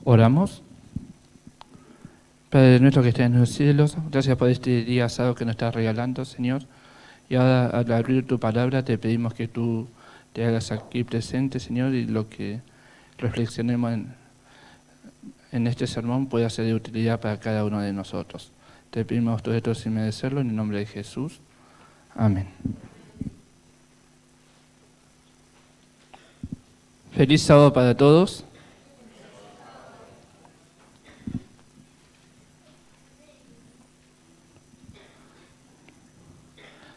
Oramos. Padre nuestro que estás en los cielos, gracias por este día sábado que nos estás regalando, Señor. Y ahora, al abrir tu palabra, te pedimos que tú te hagas aquí presente, Señor, y lo que reflexionemos en este sermón pueda ser de utilidad para cada uno de nosotros. Te pedimos todo esto sin merecerlo, en el nombre de Jesús. Amén. Feliz sábado para todos.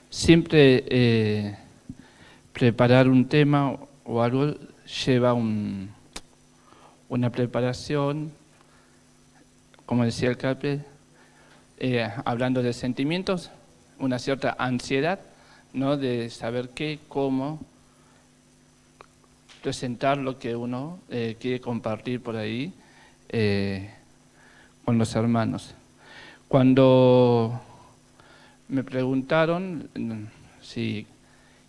Siempre preparar un tema o algo lleva una preparación, como decía el Cape, hablando de sentimientos, una cierta ansiedad, ¿no? De saber qué, cómo presentar lo que uno quiere compartir por ahí con los hermanos. Cuando me preguntaron si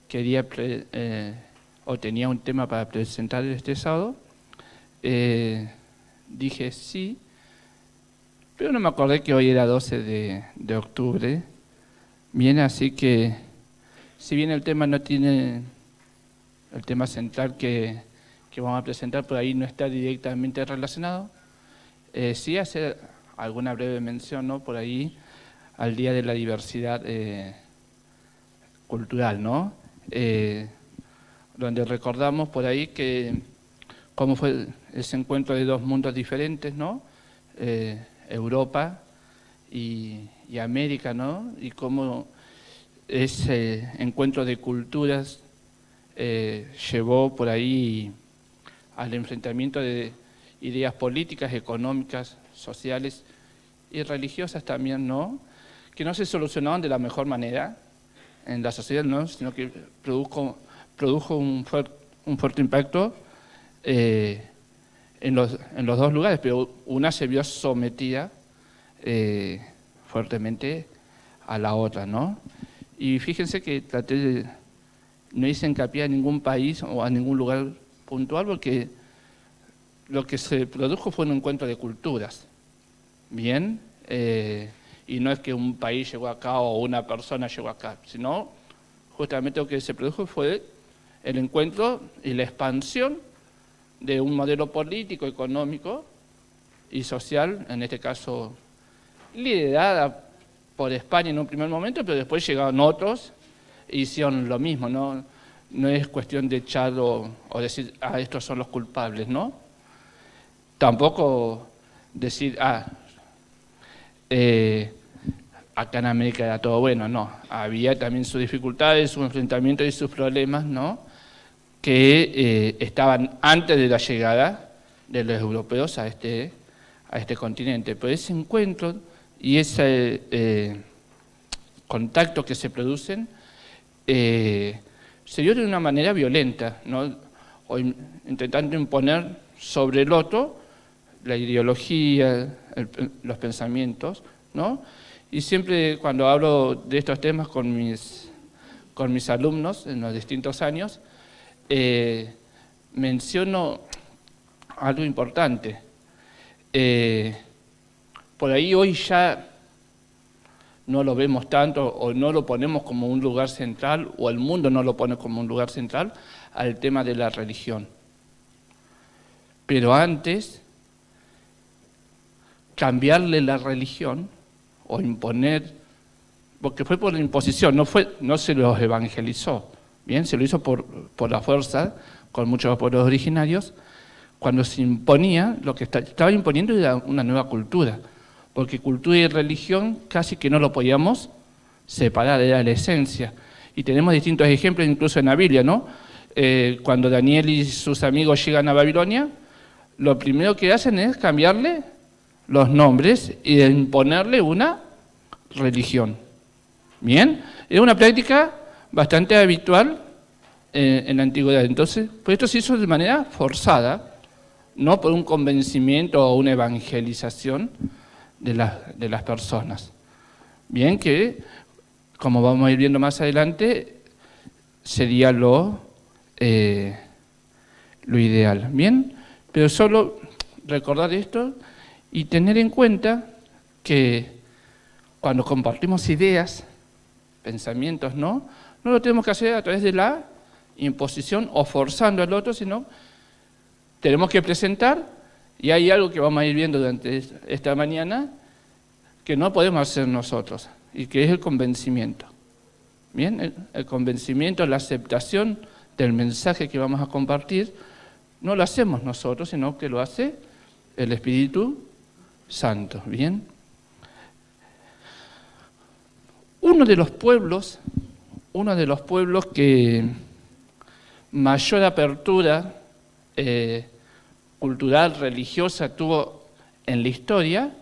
quería o tenía un tema para presentar este sábado, dije sí, pero no me acordé que hoy era 12 de octubre. Bien, así que si bien el tema no tiene, el tema central que vamos a presentar por ahí no está directamente relacionado, sí hacer alguna breve mención, ¿no? Por ahí al Día de la Diversidad Cultural, ¿no? Donde recordamos por ahí que cómo fue ese encuentro de dos mundos diferentes, ¿no? Europa y América, ¿no? Y cómo ese encuentro de culturas llevó por ahí al enfrentamiento de ideas políticas, económicas, sociales y religiosas también, ¿no? Que no se solucionaban de la mejor manera en la sociedad, ¿no? Sino que produjo un fuerte impacto en los dos lugares, pero una se vio sometida fuertemente a la otra, ¿no? Y fíjense que no hice hincapié a ningún país o a ningún lugar puntual, porque lo que se produjo fue un encuentro de culturas, ¿bien? Y no es que un país llegó acá o una persona llegó acá, sino justamente lo que se produjo fue el encuentro y la expansión de un modelo político, económico y social, en este caso liderada por España en un primer momento, pero después llegaron otros e hicieron lo mismo, ¿no? No es cuestión de echar o decir, estos son los culpables, ¿no? Tampoco decir, acá en América era todo bueno, no. Había también sus dificultades, sus enfrentamientos y sus problemas, ¿no? Que estaban antes de la llegada de los europeos a este continente. Pero ese encuentro y ese contacto que se producen se dio de una manera violenta, ¿no? O intentando imponer sobre el otro la ideología, los pensamientos, ¿no? Y siempre cuando hablo de estos temas con mis alumnos en los distintos años, menciono algo importante. Por ahí hoy ya no lo vemos tanto o no lo ponemos como un lugar central, o el mundo no lo pone como un lugar central al tema de la religión. Pero antes, cambiarle la religión o imponer, porque fue por la imposición, no se los evangelizó, bien, se lo hizo por la fuerza, con muchos pueblos originarios. Cuando se imponía, lo que estaba imponiendo era una nueva cultura, porque cultura y religión casi que no lo podíamos separar, era la esencia. Y tenemos distintos ejemplos, incluso en la Biblia, ¿no? Cuando Daniel y sus amigos llegan a Babilonia, lo primero que hacen es cambiarle los nombres y imponerle una religión. Bien, es una práctica bastante habitual en la antigüedad. Entonces, pues esto se hizo de manera forzada, no por un convencimiento o una evangelización de las personas. Bien, que como vamos a ir viendo más adelante, sería lo ideal. Bien, pero solo recordar esto y tener en cuenta que cuando compartimos ideas, pensamientos, no lo tenemos que hacer a través de la imposición o forzando al otro, sino tenemos que presentar, y hay algo que vamos a ir viendo durante esta mañana, que no podemos hacer nosotros, y que es el convencimiento. Bien, el convencimiento, la aceptación del mensaje que vamos a compartir, no lo hacemos nosotros, sino que lo hace el Espíritu Santo. Bien. Uno de los pueblos que mayor apertura cultural, religiosa tuvo en la historia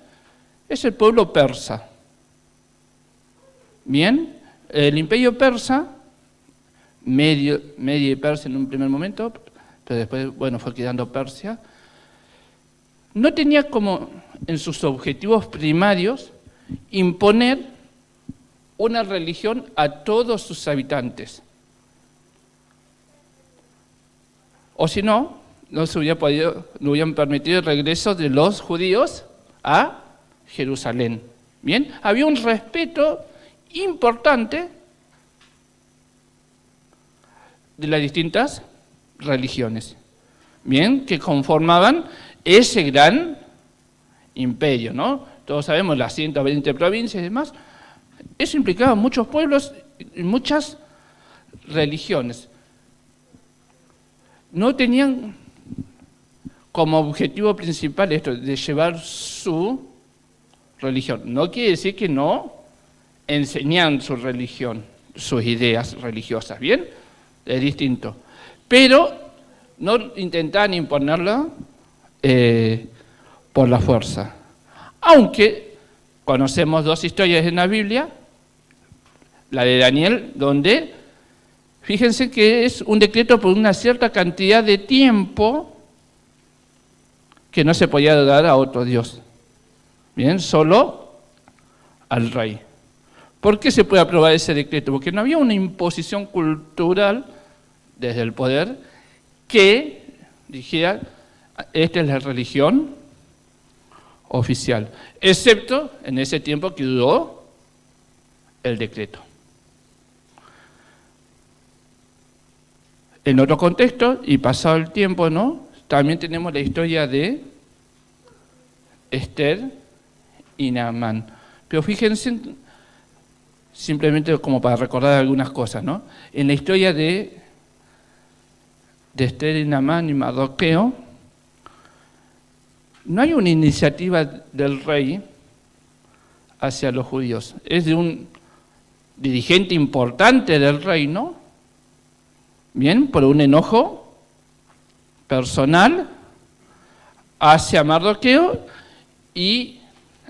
es el pueblo persa. Bien, el imperio persa, Media y Persia en un primer momento, pero después, fue quedando Persia, no tenía como en sus objetivos primarios imponer una religión a todos sus habitantes. O si no, no hubieran permitido el regreso de los judíos a Jerusalén. Bien, había un respeto importante de las distintas religiones, bien, que conformaban ese gran imperio, ¿no? Todos sabemos las 120 provincias y demás. Eso implicaba muchos pueblos y muchas religiones. No tenían como objetivo principal esto de llevar su religión. No quiere decir que no enseñan su religión, sus ideas religiosas, ¿bien? Es distinto. Pero no intentaban imponerlo por la fuerza. Aunque conocemos dos historias en la Biblia, la de Daniel, donde, fíjense que es un decreto por una cierta cantidad de tiempo que no se podía dar a otro Dios. Bien, solo al rey. ¿Por qué se puede aprobar ese decreto? Porque no había una imposición cultural desde el poder que dijera, esta es la religión oficial, excepto en ese tiempo que duró el decreto. En otro contexto, y pasado el tiempo, ¿no? También tenemos la historia de Esther y Naamán. Pero fíjense, simplemente como para recordar algunas cosas, ¿no? En la historia de Esther y Naamán y Mardoqueo, no hay una iniciativa del rey hacia los judíos. Es de un dirigente importante del reino, bien, por un enojo personal hacia Mardoqueo y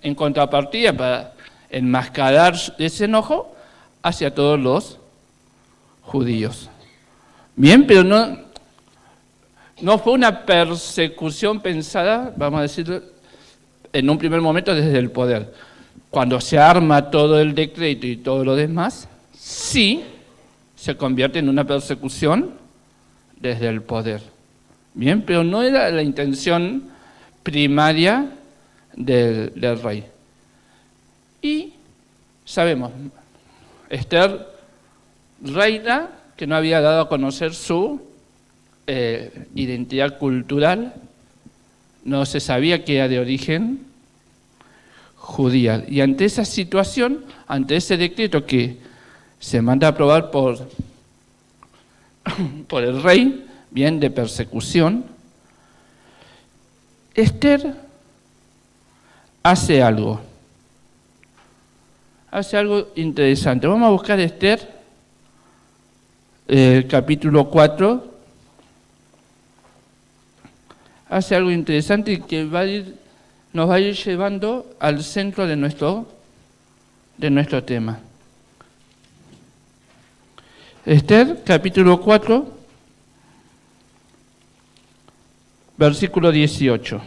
en contrapartida para enmascarar ese enojo hacia todos los judíos. Bien, pero no fue una persecución pensada, vamos a decirlo, en un primer momento desde el poder. Cuando se arma todo el decreto y todo lo demás, sí se convierte en una persecución desde el poder. Bien, pero no era la intención primaria del rey. Y sabemos, Esther, reina que no había dado a conocer su identidad cultural, no se sabía que era de origen judía. Y ante esa situación, ante ese decreto que se manda a aprobar por el rey, bien, de persecución, Esther hace algo interesante. Vamos a buscar Esther, capítulo 4, hace algo interesante que nos va a ir llevando al centro de nuestro tema. Esther, capítulo 4, versículo 18.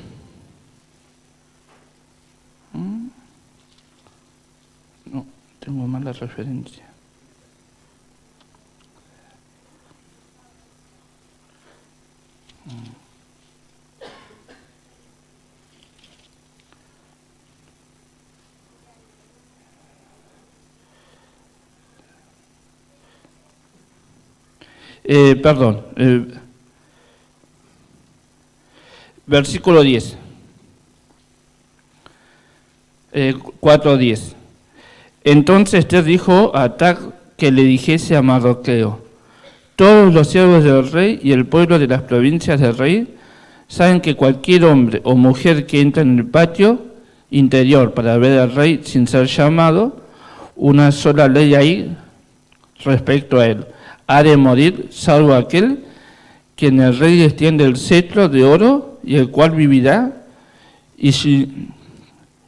No, tengo mala referencia. Versículo 10. 4:10. Entonces Esther dijo a Atag que le dijese a Mardoqueo: todos los siervos del rey y el pueblo de las provincias del rey saben que cualquier hombre o mujer que entra en el patio interior para ver al rey sin ser llamado, una sola ley hay respecto a él: ha de morir, salvo aquel quien el rey extiende el cetro de oro y el cual vivirá, y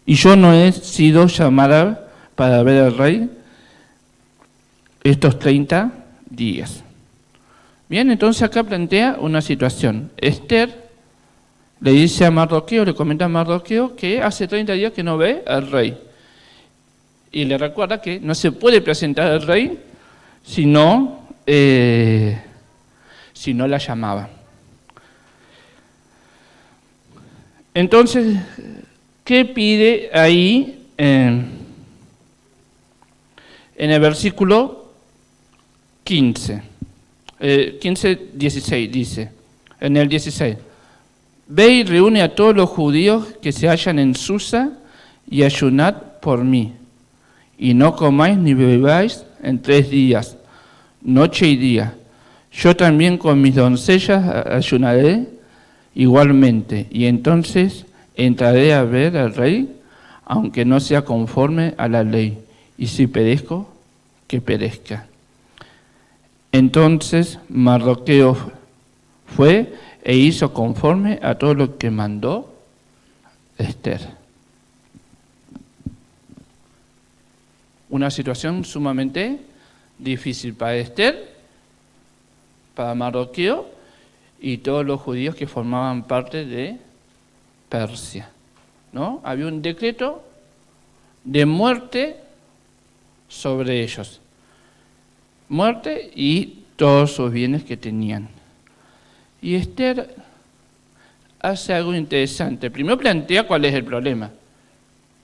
yo no he sido llamada para ver al rey estos 30 días. Bien, entonces acá plantea una situación. Esther le dice a Mardoqueo, le comenta a Mardoqueo que hace 30 días que no ve al rey. Y le recuerda que no se puede presentar al rey si no la llamaba. Entonces, ¿qué pide ahí en el versículo 15? 16 dice, en el 16, ve y reúne a todos los judíos que se hallan en Susa y ayunad por mí, y no comáis ni bebáis en 3 días, noche y día. Yo también con mis doncellas ayunaré igualmente, y entonces entraré a ver al rey, aunque no sea conforme a la ley, y si perezco, que perezca. Entonces Mardoqueo fue e hizo conforme a todo lo que mandó Esther. Una situación sumamente difícil para Esther, para Mardoqueo y todos los judíos que formaban parte de Persia, ¿no? Había un decreto de muerte sobre ellos. Muerte y todos sus bienes que tenían. Y Esther hace algo interesante. Primero plantea cuál es el problema.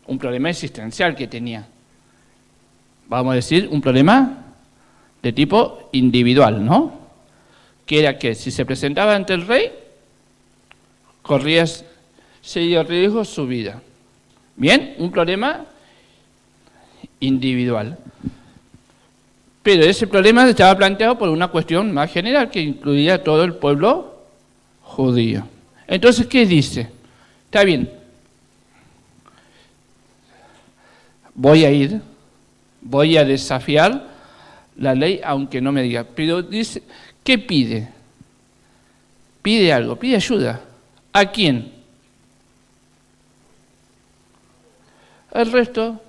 Un problema existencial que tenía. Vamos a decir, un problema de tipo individual, ¿no? Que era que si se presentaba ante el rey, corría serio riesgo su vida. Bien, un problema individual. Pero ese problema estaba planteado por una cuestión más general que incluía a todo el pueblo judío. Entonces, ¿qué dice? Está bien, voy a desafiar la ley aunque no me diga. Pero dice, ¿qué pide? Pide algo, pide ayuda. ¿A quién? Al resto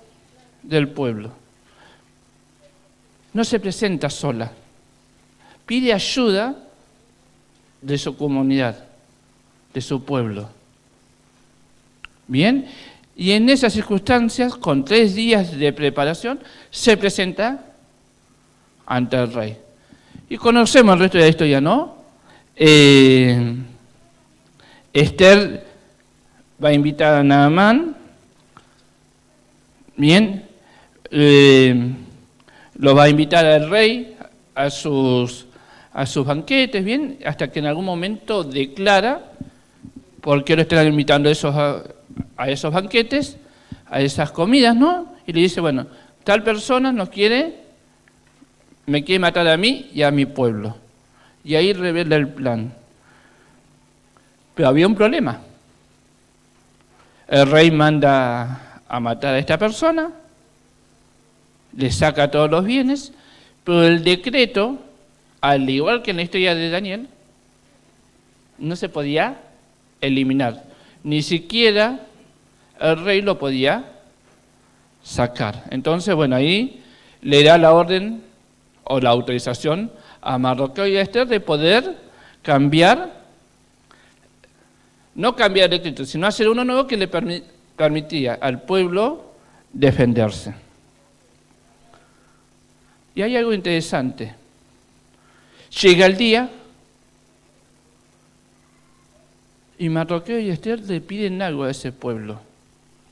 del pueblo. No se presenta sola, pide ayuda de su comunidad, de su pueblo. Bien, y en esas circunstancias, con 3 días de preparación, se presenta ante el rey. Y conocemos el resto de la historia, ¿no? Esther va a invitar a Naamán, bien, lo va a invitar al rey a sus banquetes, bien, hasta que en algún momento declara por qué lo están invitando a esos banquetes, a esas comidas, ¿no? Y le dice, bueno, tal persona me quiere matar a mí y a mi pueblo. Y ahí revela el plan. Pero había un problema. El rey manda a matar a esta persona, le saca todos los bienes, pero el decreto, al igual que en la historia de Daniel, no se podía eliminar. Ni siquiera el rey lo podía sacar. Entonces, bueno, ahí le da la orden o la autorización a Mardoqueo y a Esther de poder cambiar, no cambiar el decreto, sino hacer uno nuevo que le permitía al pueblo defenderse. Y hay algo interesante. Llega el día y Mardoqueo y Esther le piden algo a ese pueblo.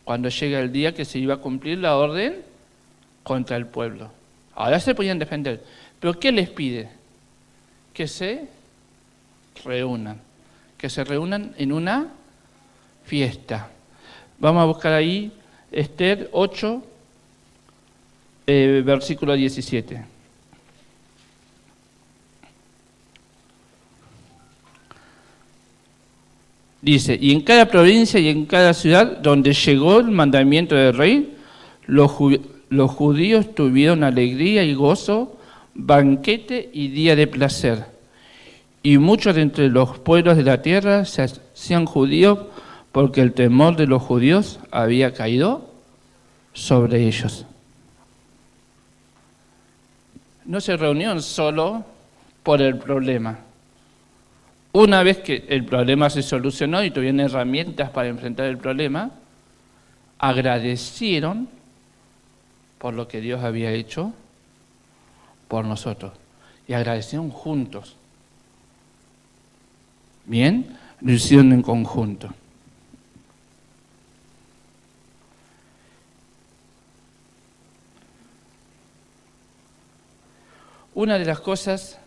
Cuando llega el día que se iba a cumplir la orden contra el pueblo. Ahora se podían defender. ¿Pero qué les pide? que se reúnan, en una fiesta. Vamos a buscar ahí Esther 8, versículo 17. Dice, y en cada provincia y en cada ciudad donde llegó el mandamiento del rey, los judíos tuvieron alegría y gozo, banquete y día de placer. Y muchos de entre los pueblos de la tierra se hacían judíos porque el temor de los judíos había caído sobre ellos. No se reunieron solo por el problema. Una vez que el problema se solucionó y tuvieron herramientas para enfrentar el problema, agradecieron por lo que Dios había hecho por nosotros. Y agradecieron juntos. Bien, lo hicieron en conjunto. Una de las cosas,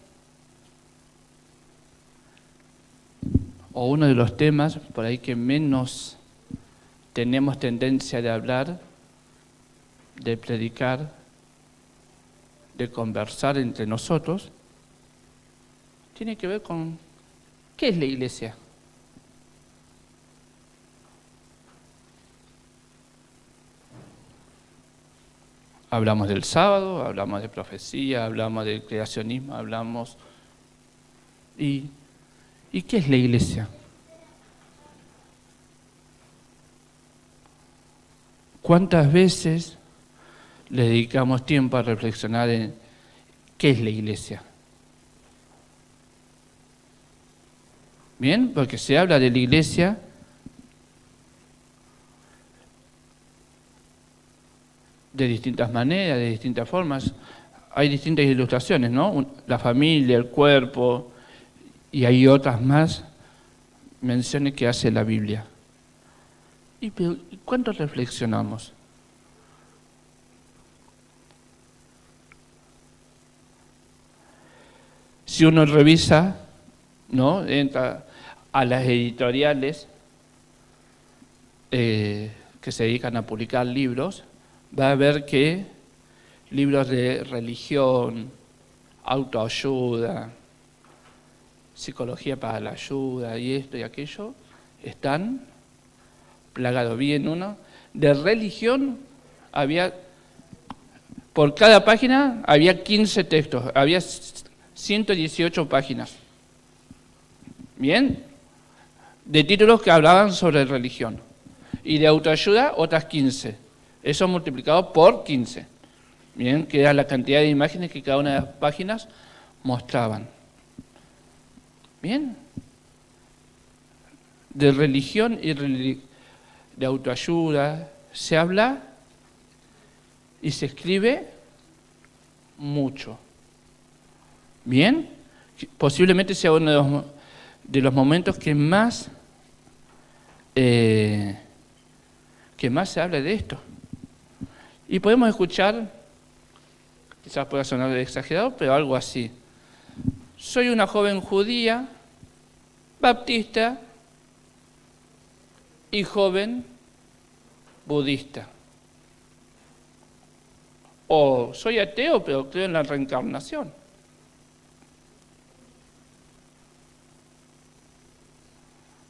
o uno de los temas por ahí que menos tenemos tendencia de hablar, de predicar, de conversar entre nosotros, tiene que ver con ¿qué es la iglesia? Hablamos del sábado, hablamos de profecía, hablamos del creacionismo, hablamos... ¿Y qué es la iglesia? ¿Cuántas veces le dedicamos tiempo a reflexionar en qué es la iglesia? Bien, porque se habla de la iglesia de distintas maneras, de distintas formas. Hay distintas ilustraciones, ¿no? La familia, el cuerpo, y hay otras más menciones que hace la Biblia. ¿Y cuánto reflexionamos? Si uno revisa, ¿no? Entra a las editoriales que se dedican a publicar libros, va a ver que libros de religión, autoayuda, psicología para la ayuda y esto y aquello, están plagados. Vi en uno de religión, por cada página había 15 textos, había 118 páginas. Bien, de títulos que hablaban sobre religión. Y de autoayuda, otras 15. Eso multiplicado por 15. Bien, que era la cantidad de imágenes que cada una de las páginas mostraban. Bien. De religión y de autoayuda se habla y se escribe mucho. Bien. Posiblemente sea uno de los momentos que más se habla de esto. Y podemos escuchar, quizás pueda sonar exagerado, pero algo así. Soy una joven judía, baptista y joven budista. O soy ateo, pero creo en la reencarnación.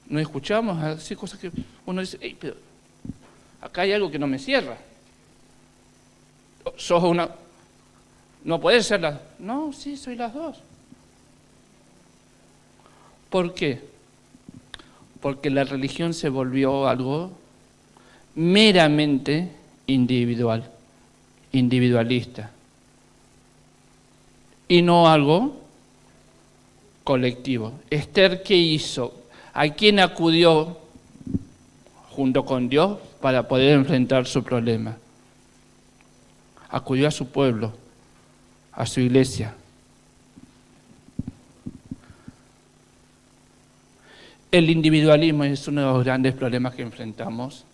No escuchamos así cosas que uno dice, hey, pero acá hay algo que no me cierra. Sos una... No puedes ser las... No, sí, soy las dos. ¿Por qué? Porque la religión se volvió algo meramente individual, individualista, y no algo colectivo. Esther, ¿qué hizo? ¿A quién acudió junto con Dios para poder enfrentar su problema? Acudió a su pueblo, a su iglesia. El individualismo es uno de los grandes problemas que enfrentamos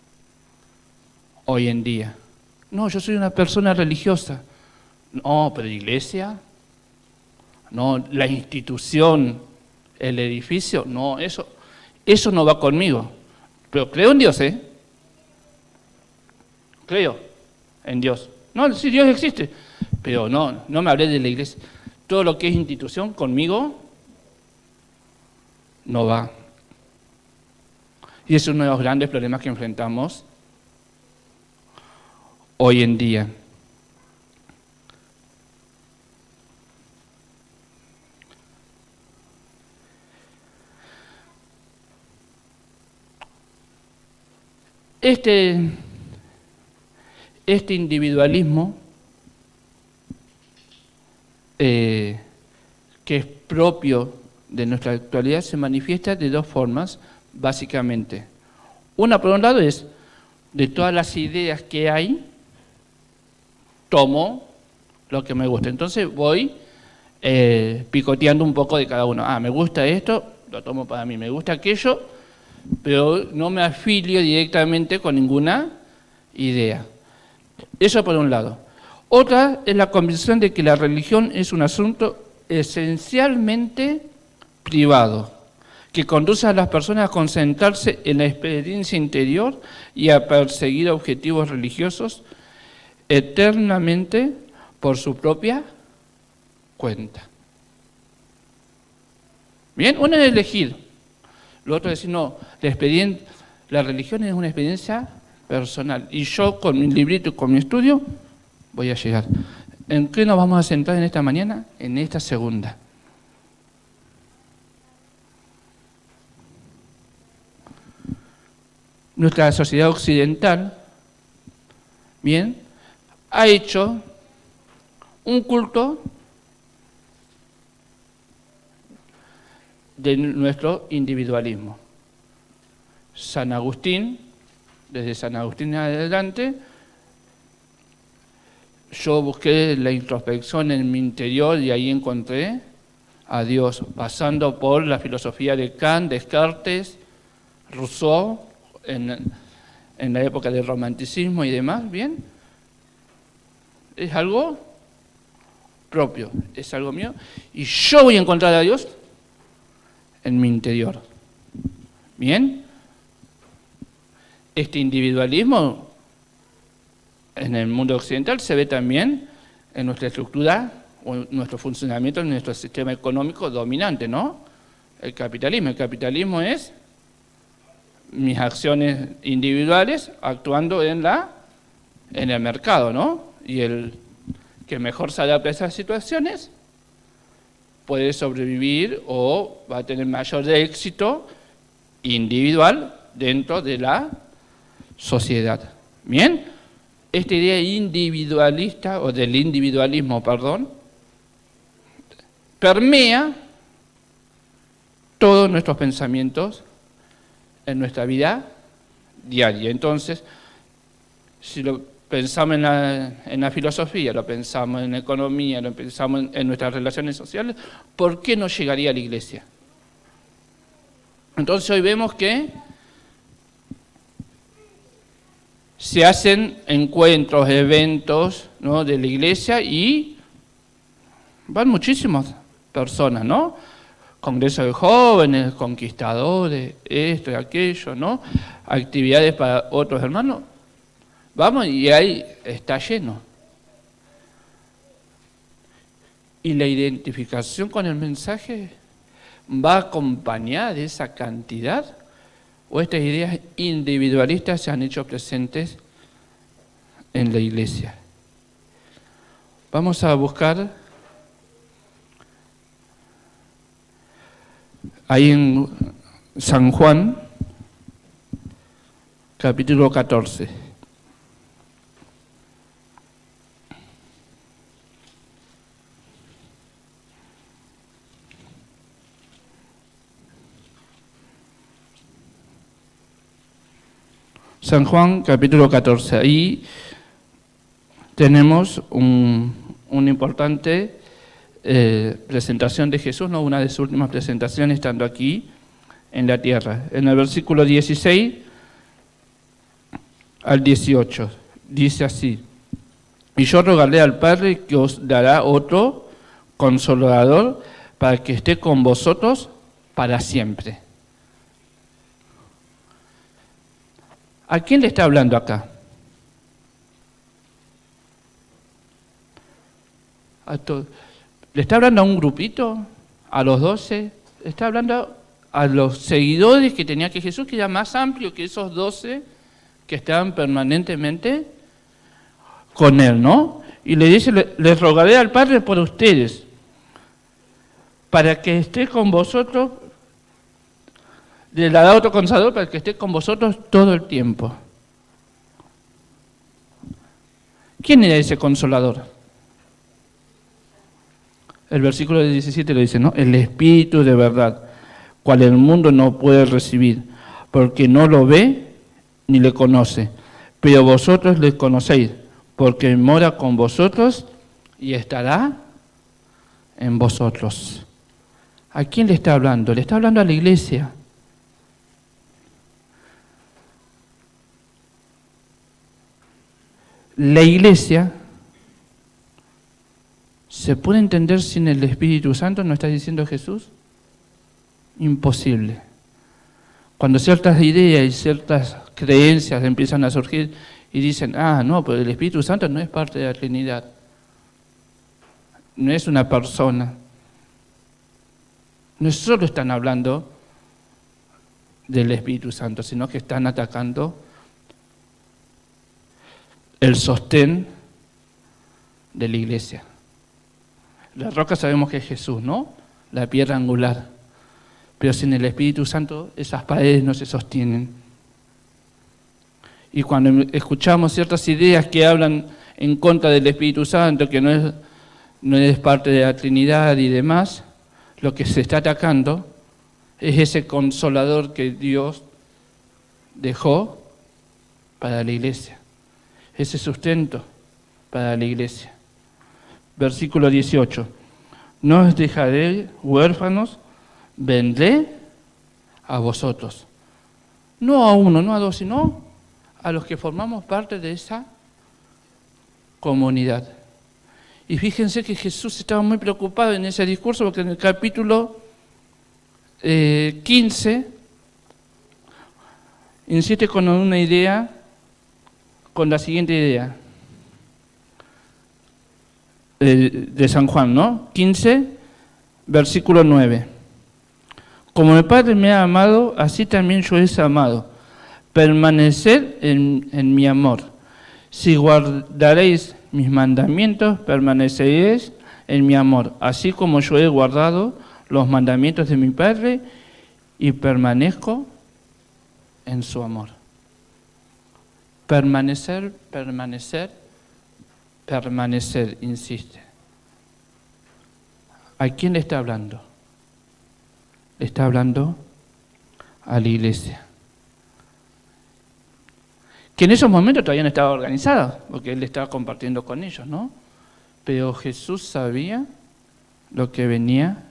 hoy en día. No, yo soy una persona religiosa. No, pero iglesia. no la institución, el edificio, no, eso no va conmigo. Pero creo en Dios, ¿eh? Creo en Dios. No, sí, Dios existe, pero no me hablé de la iglesia. Todo lo que es institución conmigo no va. Y es uno de los grandes problemas que enfrentamos hoy en día. Este individualismo que es propio de nuestra actualidad se manifiesta de dos formas, básicamente. Una, por un lado, es de todas las ideas que hay, tomo lo que me gusta. Entonces voy picoteando un poco de cada uno. Me gusta esto, lo tomo para mí. Me gusta aquello, pero no me afilio directamente con ninguna idea. Eso por un lado. Otra es la convicción de que la religión es un asunto esencialmente privado, que conduce a las personas a concentrarse en la experiencia interior y a perseguir objetivos religiosos eternamente por su propia cuenta. Bien, uno es elegir, lo otro es decir, no, la religión es una experiencia personal y yo con mi librito y con mi estudio voy a llegar. ¿En qué nos vamos a centrar en esta mañana? En esta segunda. Nuestra sociedad occidental, bien, ha hecho un culto de nuestro individualismo. San Agustín, desde San Agustín en adelante, yo busqué la introspección en mi interior y ahí encontré a Dios, pasando por la filosofía de Kant, Descartes, Rousseau, en la época del romanticismo y demás, ¿bien? Es algo propio, es algo mío, y yo voy a encontrar a Dios en mi interior. ¿Bien? Este individualismo en el mundo occidental se ve también en nuestra estructura o en nuestro funcionamiento, en nuestro sistema económico dominante, ¿no? El capitalismo. El capitalismo es mis acciones individuales actuando en el mercado, ¿no? Y el que mejor se adapta a esas situaciones puede sobrevivir o va a tener mayor éxito individual dentro de la sociedad. ¿Bien? Esta idea individualista, o del individualismo, perdón, permea todos nuestros pensamientos en nuestra vida diaria. Entonces, si lo pensamos en la filosofía, lo pensamos en la economía, lo pensamos en nuestras relaciones sociales, ¿por qué no llegaría a la iglesia? Entonces hoy vemos que se hacen encuentros, eventos, ¿no?, de la iglesia y van muchísimas personas, ¿no? Congresos de jóvenes, conquistadores, esto y aquello, ¿no? Actividades para otros hermanos. Vamos y ahí está lleno. Y la identificación con el mensaje va acompañada de esa cantidad, o estas ideas individualistas se han hecho presentes en la iglesia. Vamos a buscar ahí en San Juan, capítulo 14. San Juan, capítulo 14. Ahí tenemos una importante presentación de Jesús, ¿no? Una de sus últimas presentaciones estando aquí en la tierra. En el versículo 16 al 18 dice así: y yo rogaré al Padre que os dará otro Consolador, para que esté con vosotros para siempre. ¿A quién le está hablando acá? ¿Le está hablando a un grupito? ¿A los 12? ¿Le está hablando a los seguidores que tenía que Jesús, que era más amplio que esos 12 que estaban permanentemente con él, ¿no? Y le dice, les rogaré al Padre por ustedes, para que esté con vosotros, le ha dado otro consolador para que esté con vosotros todo el tiempo. ¿Quién era ese consolador? El versículo 17 lo dice, ¿no? El Espíritu de verdad, cual el mundo no puede recibir, porque no lo ve ni le conoce, pero vosotros le conocéis, porque mora con vosotros y estará en vosotros. ¿A quién le está hablando? Le está hablando a la iglesia. La iglesia se puede entender sin el Espíritu Santo, ¿no está diciendo Jesús? Imposible. Cuando ciertas ideas y ciertas creencias empiezan a surgir y dicen, no, pero el Espíritu Santo no es parte de la Trinidad, no es una persona. No solo están hablando del Espíritu Santo, sino que están atacando el sostén de la iglesia. La roca sabemos que es Jesús, ¿no? La piedra angular. Pero sin el Espíritu Santo esas paredes no se sostienen. Y cuando escuchamos ciertas ideas que hablan en contra del Espíritu Santo, que no es parte de la Trinidad y demás, lo que se está atacando es ese consolador que Dios dejó para la iglesia, ese sustento para la iglesia. Versículo 18, no os dejaré huérfanos, vendré a vosotros. No a uno, no a dos, sino a los que formamos parte de esa comunidad. Y fíjense que Jesús estaba muy preocupado en ese discurso, porque en el capítulo 15 insiste con una idea, con la siguiente idea de San Juan, ¿no? 15, versículo 9. Como el Padre me ha amado, así también yo he amado. Permaneced en mi amor. Si guardaréis mis mandamientos, permaneceréis en mi amor, así como yo he guardado los mandamientos de mi Padre y permanezco en su amor. Permanecer, permanecer, permanecer, insiste. ¿A quién le está hablando? Le está hablando a la iglesia, que en esos momentos todavía no estaba organizada, porque él estaba compartiendo con ellos, ¿no? Pero Jesús sabía lo que venía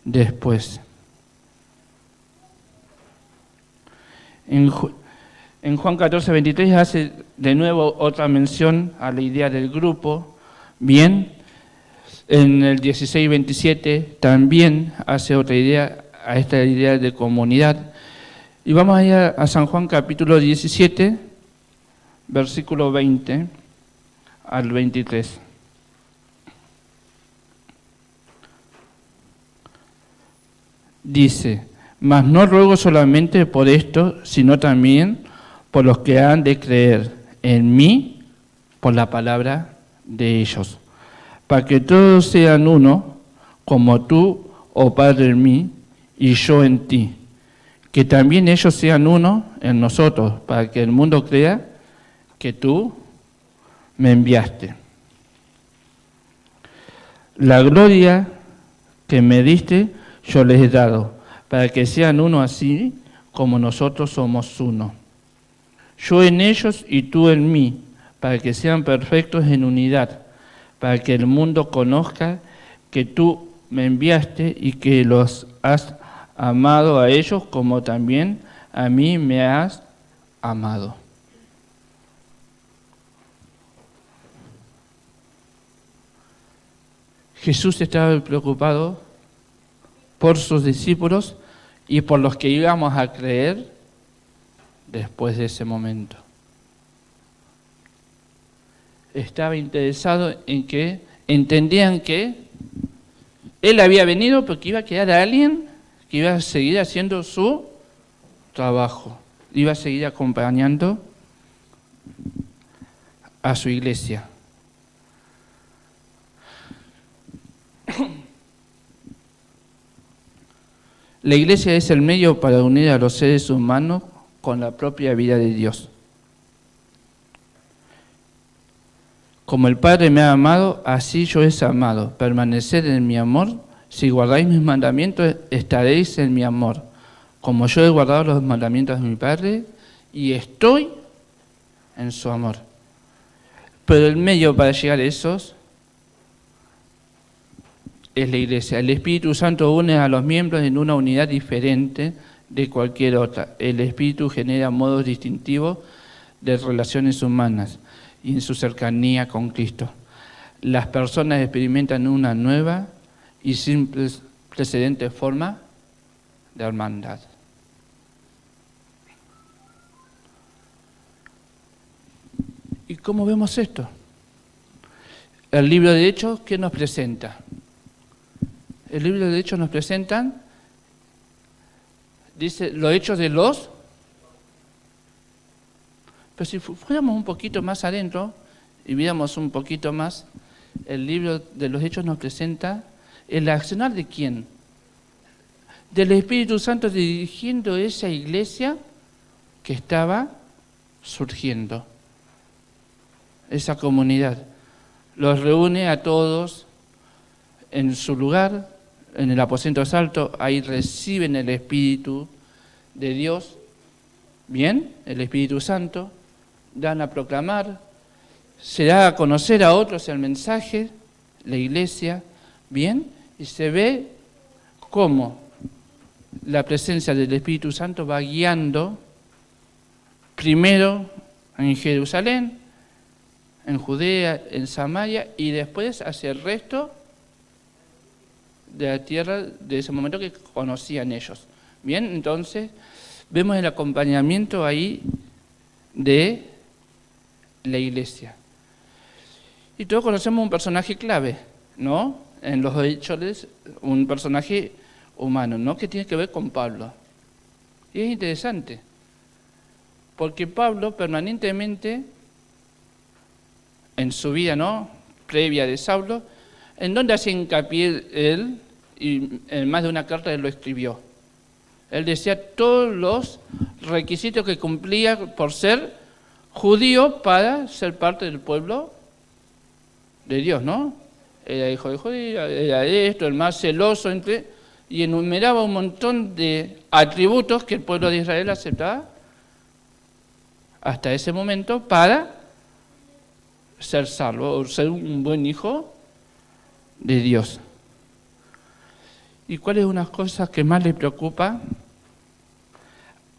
después. En Juan 14, 23 hace de nuevo otra mención a la idea del grupo. Bien, en el 16, 27 también hace otra idea, a esta idea de comunidad. Y vamos a ir a San Juan capítulo 17, versículo 20 al 23. Dice, mas no ruego solamente por esto, sino también por los que han de creer en mí por la palabra de ellos, para que todos sean uno, como tú, oh Padre, en mí y yo en ti, que también ellos sean uno en nosotros, para que el mundo crea que tú me enviaste. La gloria que me diste yo les he dado, para que sean uno así como nosotros somos uno. Yo en ellos y tú en mí, para que sean perfectos en unidad, para que el mundo conozca que tú me enviaste y que los has amado a ellos como también a mí me has amado. Jesús estaba preocupado por sus discípulos y por los que íbamos a creer después de ese momento. Estaba interesado en que entendían que Él había venido porque iba a quedar a alguien que iba a seguir haciendo su trabajo, iba a seguir acompañando a su iglesia. La iglesia es el medio para unir a los seres humanos con la propia vida de Dios. Como el Padre me ha amado, así yo os he amado. Permaneced en mi amor. Si guardáis mis mandamientos, estaréis en mi amor. Como yo he guardado los mandamientos de mi Padre y estoy en su amor. Pero el medio para llegar a esos es la iglesia. El Espíritu Santo une a los miembros en una unidad diferente de cualquier otra. El Espíritu genera modos distintivos de relaciones humanas y en su cercanía con Cristo. Las personas experimentan una nueva y sin precedente forma de hermandad. ¿Y cómo vemos esto? El libro de Hechos, ¿qué nos presenta? El libro de Hechos nos presentan, dice, los hechos de los... Pero si fuéramos un poquito más adentro y viéramos un poquito más, el libro de los Hechos nos presenta el accionar de quién. Del Espíritu Santo dirigiendo esa iglesia que estaba surgiendo. Esa comunidad. Los reúne a todos en su lugar, en el aposento alto, ahí reciben el Espíritu de Dios, bien, el Espíritu Santo, dan a proclamar, se da a conocer a otros el mensaje, la iglesia, bien, y se ve cómo la presencia del Espíritu Santo va guiando primero en Jerusalén, en Judea, en Samaria, y después hacia el resto de la tierra de ese momento que conocían ellos. Bien, entonces vemos el acompañamiento ahí de la iglesia. Y todos conocemos un personaje clave, ¿no? En los hechos, un personaje humano, ¿no? Que tiene que ver con Pablo. Y es interesante, porque Pablo permanentemente en su vida, ¿no?, previa de Saulo, ¿en dónde hace hincapié él? Y en más de una carta él lo escribió. Él decía todos los requisitos que cumplía por ser judío para ser parte del pueblo de Dios, ¿no? Era hijo de judío, era esto, el más celoso, y enumeraba un montón de atributos que el pueblo de Israel aceptaba hasta ese momento para ser salvo, o ser un buen hijo de Dios. ¿Y cuál es una cosa que más le preocupa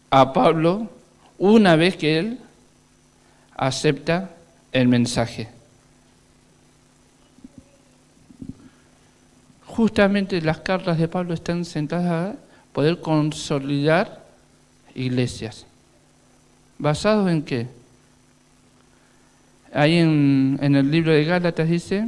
a Pablo una vez que él acepta el mensaje? Justamente las cartas de Pablo están centradas a poder consolidar iglesias. ¿Basados en qué? Ahí en el libro de Gálatas dice,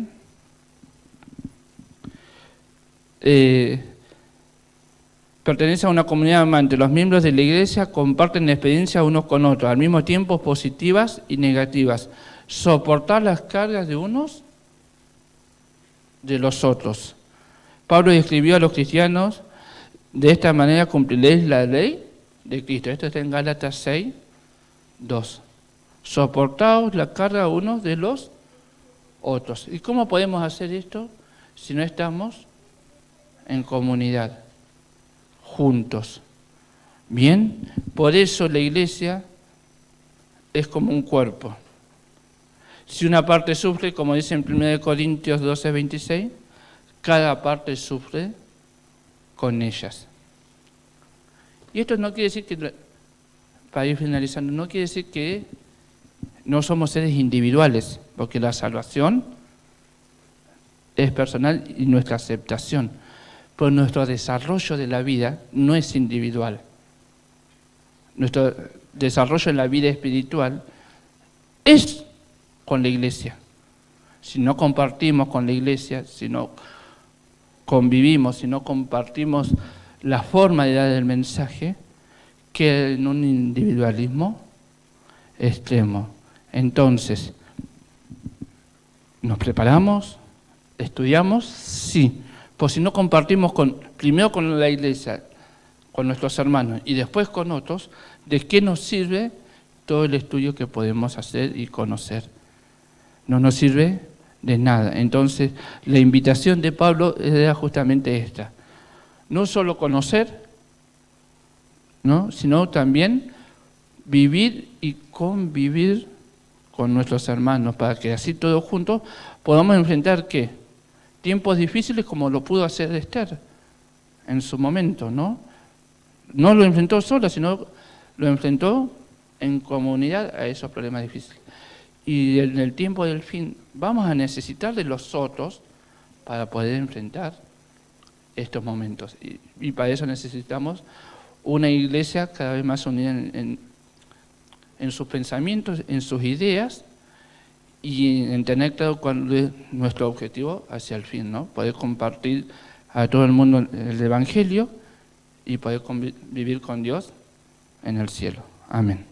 pertenece a una comunidad amante. Los miembros de la iglesia comparten experiencias unos con otros, al mismo tiempo positivas y negativas. Soportar las cargas de unos de los otros. Pablo escribió a los cristianos, de esta manera cumpliréis la ley de Cristo. Esto está en Gálatas 6, 2. Soportaos la carga unos de los otros. ¿Y cómo podemos hacer esto si no estamos en comunidad, juntos? Bien, por eso la iglesia es como un cuerpo. Si una parte sufre, como dice en 1 Corintios 12, 26, cada parte sufre con ellas. Y esto no quiere decir que, para ir finalizando, no quiere decir que no somos seres individuales, porque la salvación es personal y nuestra aceptación, pero nuestro desarrollo de la vida no es individual. Nuestro desarrollo en la vida espiritual es con la iglesia. Si no compartimos con la iglesia, si no convivimos, si no compartimos la forma de dar el mensaje, queda en un individualismo extremo. Entonces, ¿nos preparamos? ¿Estudiamos? Sí. Pues si no compartimos primero con la iglesia, con nuestros hermanos y después con otros, ¿de qué nos sirve todo el estudio que podemos hacer y conocer? No nos sirve de nada. Entonces, la invitación de Pablo era justamente esta. No solo conocer, ¿no?, sino también vivir y convivir con nuestros hermanos, para que así todos juntos podamos enfrentar, ¿qué?, tiempos difíciles como lo pudo hacer Esther en su momento, ¿no? No lo enfrentó sola, sino lo enfrentó en comunidad a esos problemas difíciles. Y en el tiempo del fin vamos a necesitar de los otros para poder enfrentar estos momentos. Y para eso necesitamos una iglesia cada vez más unida en sus pensamientos, en sus ideas, y en tener claro cuál es nuestro objetivo hacia el fin, ¿no? Poder compartir a todo el mundo el Evangelio y poder vivir con Dios en el cielo. Amén.